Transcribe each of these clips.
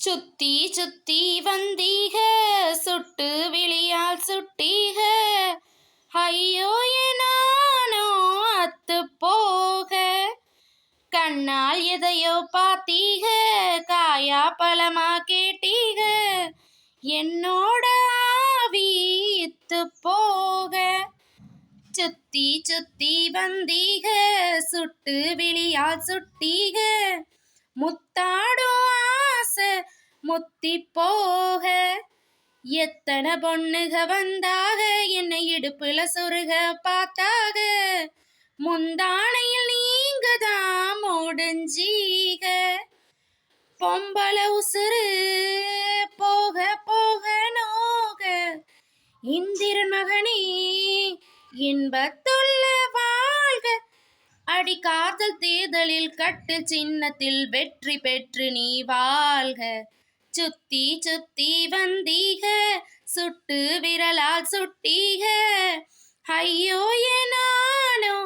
சுத்தி சுத்தி வந்தீக சுட்டு விழியால் சுட்டீக ஐயோ நானோ அத்து போக கண்ணால் எதையோ பார்த்தீக காயா பழமா கேட்டீக என்னோட ஆவி இத்து போக சுத்தி சுத்தி வந்தீக சுட்டு விழியால் சுட்டீக முத்தாடும் ஆசை முத்தி போக எத்தனை பொண்ணுக வந்தாக என்னை இடுப்புல சொருக பார்த்தாக முந்தானையில் நீங்க தான் முடிஞ்சீக பொம்பள உசுறு போக போக நோக இந்திரன் மகனே இன்பத்துள்ள வாழ்க அடி காதல் தேர்தலில் கட்டு சின்னத்தில் வெற்றி பெற்று நீ வாழ்க சுத்தி சுத்தி வந்தீக சுட்டு விரலால் சுட்டீக ஐயோ நானோ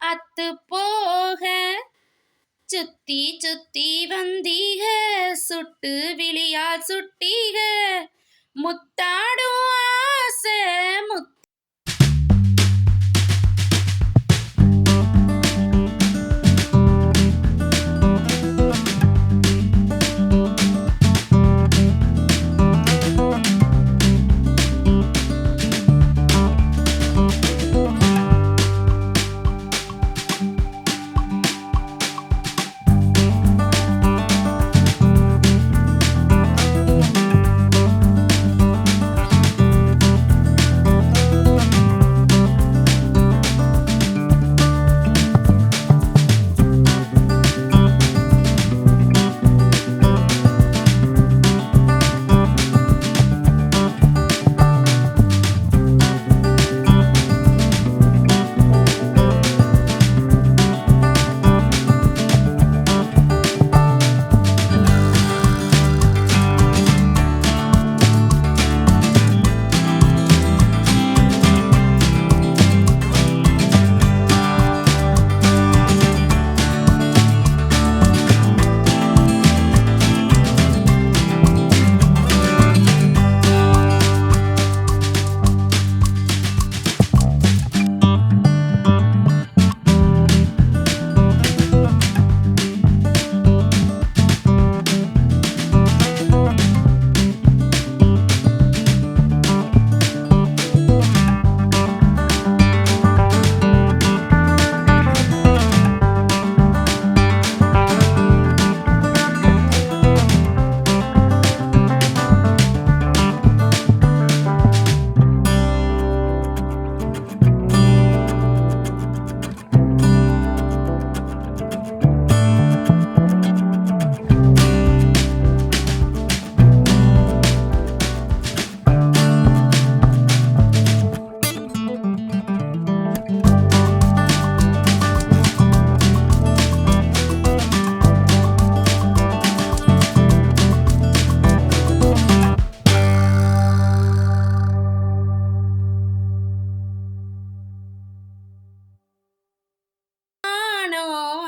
அத்து போக சுத்தி சுத்தி வந்தீக சுட்டு விழியால் சுட்டீக முத்தாடும் ஆசை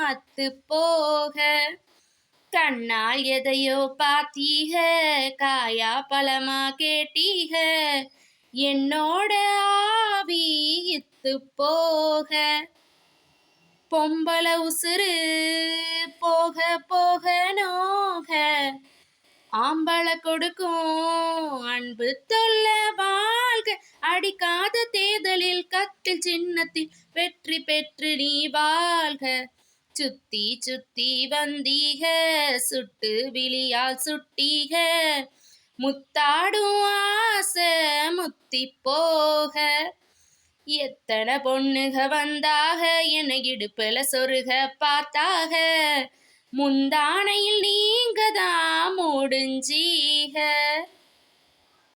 அத்து போக கண்ணால் எதையோ பார்த்தீக காயா பழமா கேட்டீக என்னோட ஆவி இத்து போக பொம்பள உசுறு போக போக நோக ஆம்பள கொடுக்கும் அன்பு தொல்ல வாழ்க அடிக்காத தேர்தலில் கட்டில் சின்னத்தில் வெற்றி பெற்று நீ வாழ்க சுத்தி சுத்தி வந்தீக சுட்டு விழியால் சுட்டீக முத்தாடும் ஆசை முத்தி போக எத்தனை பொண்ணுக வந்தாக என்னை இடுப்புல சொருக பார்த்தாக முந்தானையில் நீங்க தான் முடிஞ்சீக